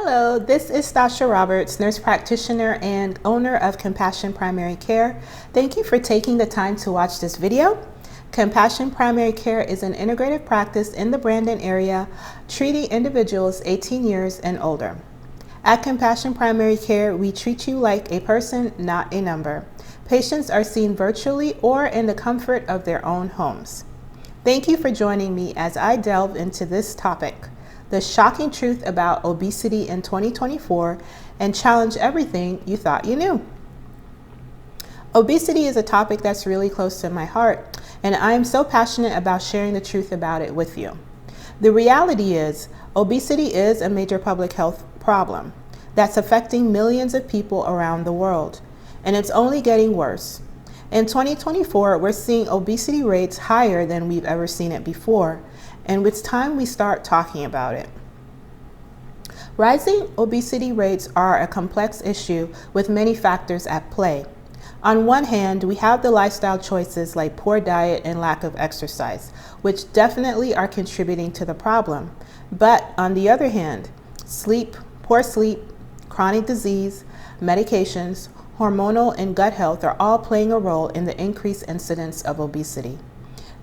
Hello, this is Stasha-Gae Roberts, nurse practitioner and owner of Compassion Primary Care. Thank you for taking the time to watch this video. Compassion Primary Care is an integrative practice in the Brandon area, treating individuals 18 years and older. At Compassion Primary Care, we treat you like a person, not a number. Patients are seen virtually or in the comfort of their own homes. Thank you for joining me as I delve into this topic, the shocking truth about obesity in 2024, and challenge everything you thought you knew. Obesity is a topic that's really close to my heart, and I am so passionate about sharing the truth about it with you. The reality is, obesity is a major public health problem that's affecting millions of people around the world, and it's only getting worse. In 2024, we're seeing obesity rates higher than we've ever seen it before, and it's time we start talking about it. Rising obesity rates are a complex issue with many factors at play. On one hand, we have the lifestyle choices like poor diet and lack of exercise, which definitely are contributing to the problem. But on the other hand, poor sleep, chronic disease, medications, hormonal and gut health are all playing a role in the increased incidence of obesity.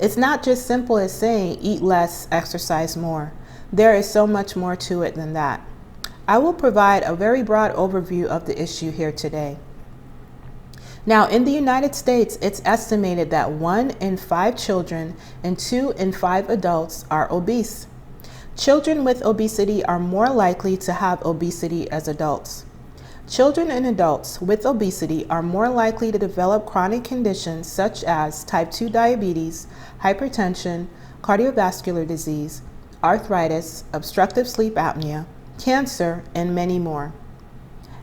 It's not just simple as saying eat less, exercise more. There is so much more to it than that. I will provide a very broad overview of the issue here today. Now, in the United States, it's estimated that 1 in 5 children and 2 in 5 adults are obese. Children with obesity are more likely to have obesity as adults. Children and adults with obesity are more likely to develop chronic conditions such as type 2 diabetes, hypertension, cardiovascular disease, arthritis, obstructive sleep apnea, cancer, and many more.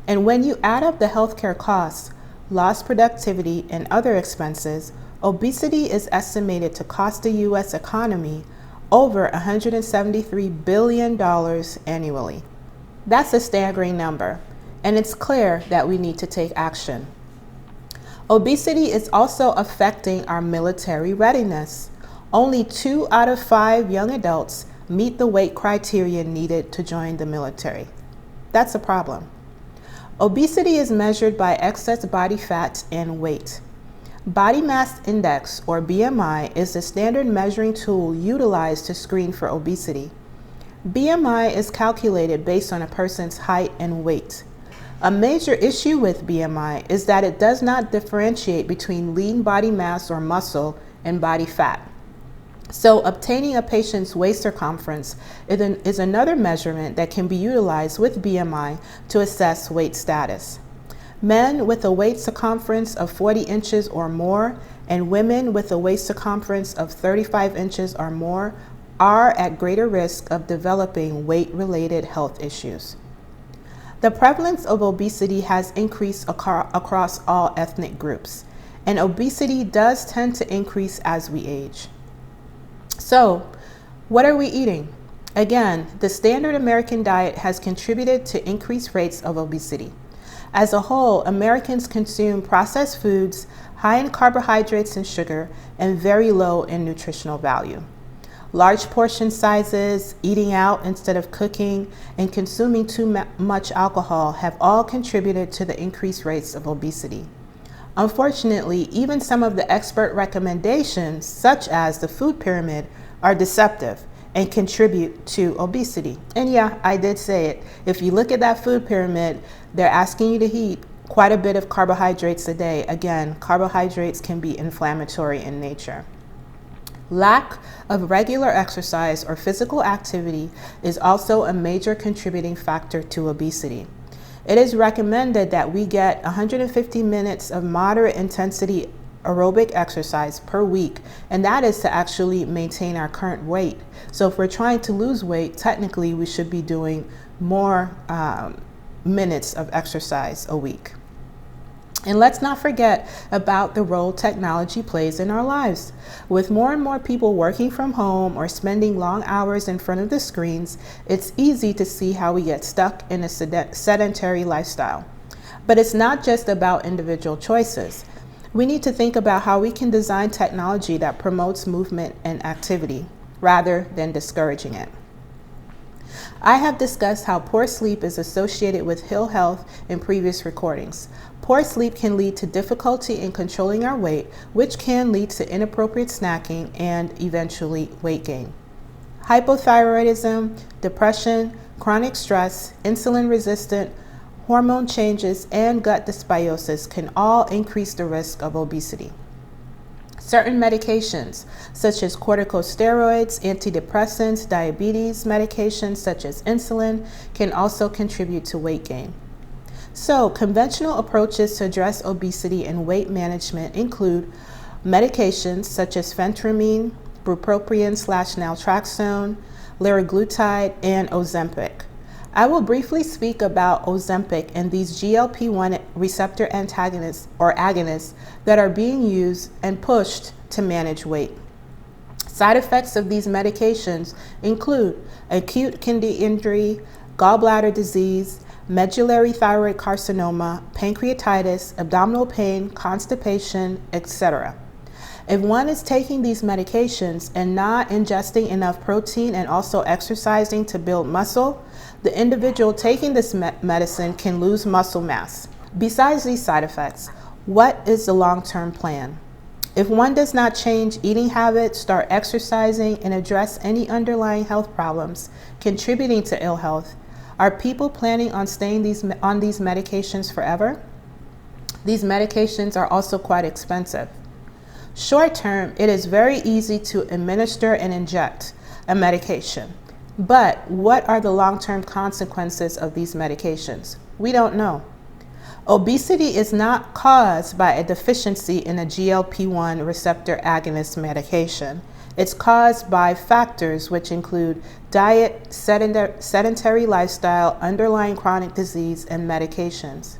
And when you add up the healthcare costs, lost productivity, and other expenses, obesity is estimated to cost the U.S. economy over $173 billion annually. That's a staggering number, and it's clear that we need to take action. Obesity is also affecting our military readiness. Only 2 out of 5 young adults meet the weight criteria needed to join the military. That's a problem. Obesity is measured by excess body fat and weight. Body mass index, or BMI, is the standard measuring tool utilized to screen for obesity. BMI is calculated based on a person's height and weight. A major issue with BMI is that it does not differentiate between lean body mass or muscle and body fat. So obtaining a patient's waist circumference is another measurement that can be utilized with BMI to assess weight status. Men with a waist circumference of 40 inches or more and women with a waist circumference of 35 inches or more are at greater risk of developing weight-related health issues. The prevalence of obesity has increased across all ethnic groups, and obesity does tend to increase as we age. So, what are we eating? Again, the standard American diet has contributed to increased rates of obesity. As a whole, Americans consume processed foods high in carbohydrates and sugar and very low in nutritional value. Large portion sizes, eating out instead of cooking, and consuming too much alcohol have all contributed to the increased rates of obesity. Unfortunately, even some of the expert recommendations, such as the food pyramid, are deceptive and contribute to obesity. And yeah, I did say it. If you look at that food pyramid, they're asking you to eat quite a bit of carbohydrates a day. Again, carbohydrates can be inflammatory in nature. Lack of regular exercise or physical activity is also a major contributing factor to obesity. It is recommended that we get 150 minutes of moderate intensity aerobic exercise per week, and that is to actually maintain our current weight. So if we're trying to lose weight, technically we should be doing more minutes of exercise a week. And let's not forget about the role technology plays in our lives. With more and more people working from home or spending long hours in front of the screens, it's easy to see how we get stuck in a sedentary lifestyle. But it's not just about individual choices. We need to think about how we can design technology that promotes movement and activity rather than discouraging it. I have discussed how poor sleep is associated with ill health in previous recordings. Poor sleep can lead to difficulty in controlling our weight, which can lead to inappropriate snacking and eventually weight gain. Hypothyroidism, depression, chronic stress, insulin-resistant hormone changes, and gut dysbiosis can all increase the risk of obesity. Certain medications, such as corticosteroids, antidepressants, diabetes medications, such as insulin, can also contribute to weight gain. So, conventional approaches to address obesity and weight management include medications such as phentermine, bupropion/naltrexone, liraglutide, and Ozempic. I will briefly speak about Ozempic and these GLP-1 receptor antagonists or agonists that are being used and pushed to manage weight. Side effects of these medications include acute kidney injury, gallbladder disease, medullary thyroid carcinoma, pancreatitis, abdominal pain, constipation, etc. If one is taking these medications and not ingesting enough protein and also exercising to build muscle, the individual taking this medicine can lose muscle mass. Besides these side effects, what is the long-term plan? If one does not change eating habits, start exercising, and address any underlying health problems contributing to ill health, are people planning on staying on these medications forever? These medications are also quite expensive. Short term, it is very easy to administer and inject a medication. But what are the long-term consequences of these medications? We don't know. Obesity is not caused by a deficiency in a GLP-1 receptor agonist medication. It's caused by factors which include diet, sedentary lifestyle, underlying chronic disease, and medications.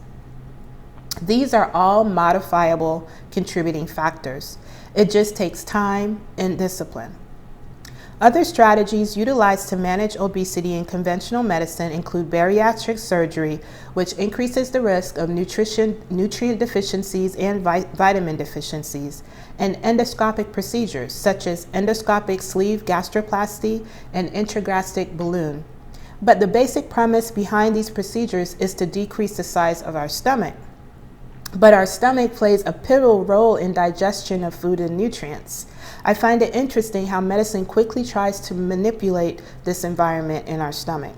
These are all modifiable contributing factors. It just takes time and discipline. Other strategies utilized to manage obesity in conventional medicine include bariatric surgery, which increases the risk of nutrient deficiencies and vitamin deficiencies, and endoscopic procedures such as endoscopic sleeve gastroplasty and intragastric balloon. But the basic premise behind these procedures is to decrease the size of our stomach. But our stomach plays a pivotal role in digestion of food and nutrients. I find it interesting how medicine quickly tries to manipulate this environment in our stomach.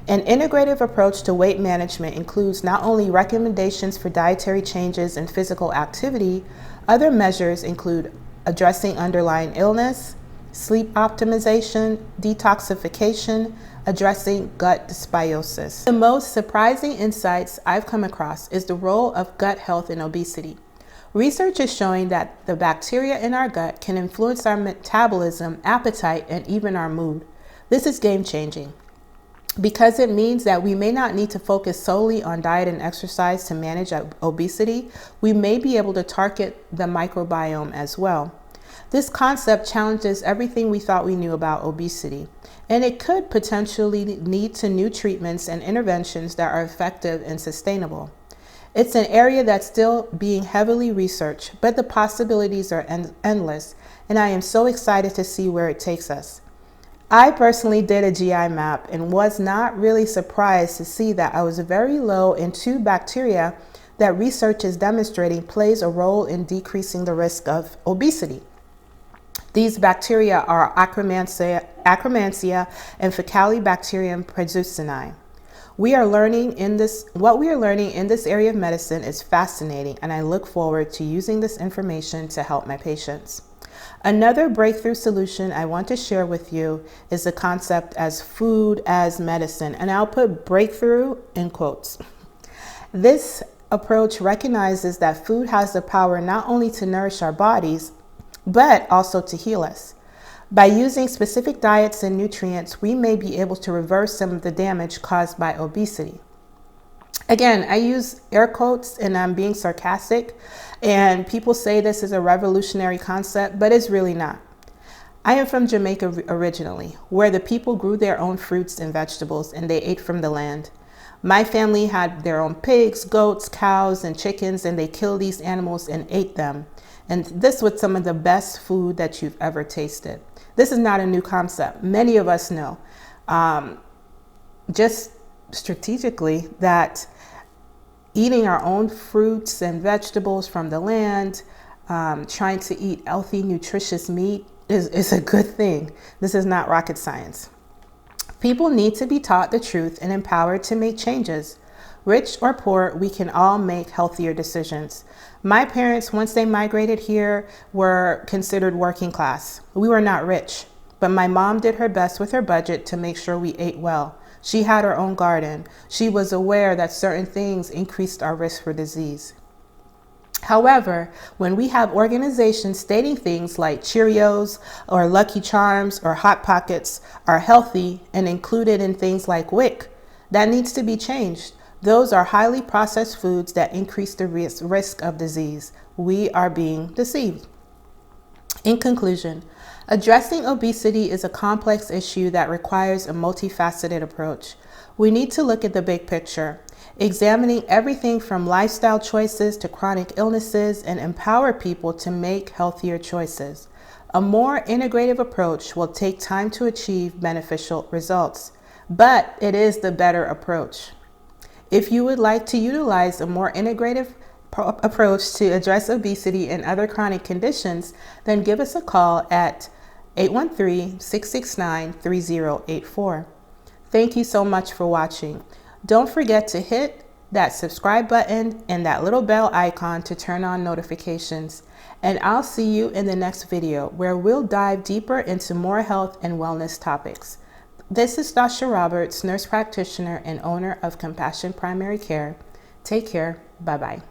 An integrative approach to weight management includes not only recommendations for dietary changes and physical activity, other measures include addressing underlying illness, sleep optimization, detoxification, addressing gut dysbiosis. The most surprising insights I've come across is the role of gut health in obesity. Research is showing that the bacteria in our gut can influence our metabolism, appetite, and even our mood. This is game-changing because it means that we may not need to focus solely on diet and exercise to manage obesity. We may be able to target the microbiome as well. This concept challenges everything we thought we knew about obesity, and it could potentially lead to new treatments and interventions that are effective and sustainable. It's an area that's still being heavily researched, but the possibilities are endless, and I am so excited to see where it takes us. I personally did a GI map and was not really surprised to see that I was very low in 2 bacteria that research is demonstrating plays a role in decreasing the risk of obesity. These bacteria are Akkermansia and Faecalibacterium prausnitzii. What we are learning in this area of medicine is fascinating, and I look forward to using this information to help my patients. Another breakthrough solution I want to share with you is the concept as food as medicine, and I'll put breakthrough in quotes. This approach recognizes that food has the power not only to nourish our bodies, but also to heal us. By using specific diets and nutrients, we may be able to reverse some of the damage caused by obesity. Again, I use air quotes and I'm being sarcastic, and people say this is a revolutionary concept, but it's really not. I am from Jamaica originally, where the people grew their own fruits and vegetables and they ate from the land. My family had their own pigs, goats, cows, and chickens, and they killed these animals and ate them. And this was some of the best food that you've ever tasted. This is not a new concept. Many of us know. just strategically, that eating our own fruits and vegetables from the land, trying to eat healthy, nutritious meat is a good thing. This is not rocket science. People need to be taught the truth and empowered to make changes. Rich or poor, we can all make healthier decisions. My parents, once they migrated here, were considered working class. We were not rich, but my mom did her best with her budget to make sure we ate well. She had her own garden. She was aware that certain things increased our risk for disease. However, when we have organizations stating things like Cheerios or Lucky Charms or Hot Pockets are healthy and included in things like WIC, that needs to be changed. Those are highly processed foods that increase the risk of disease. We are being deceived. In conclusion, addressing obesity is a complex issue that requires a multifaceted approach. We need to look at the big picture, examining everything from lifestyle choices to chronic illnesses, and empower people to make healthier choices. A more integrative approach will take time to achieve beneficial results, but it is the better approach. If you would like to utilize a more integrative approach to address obesity and other chronic conditions, then give us a call at 813-669-3084. Thank you so much for watching. Don't forget to hit that subscribe button and that little bell icon to turn on notifications. And I'll see you in the next video where we'll dive deeper into more health and wellness topics. This is Stasha-Gae Roberts, nurse practitioner and owner of Compassion Primary Care. Take care. Bye-bye.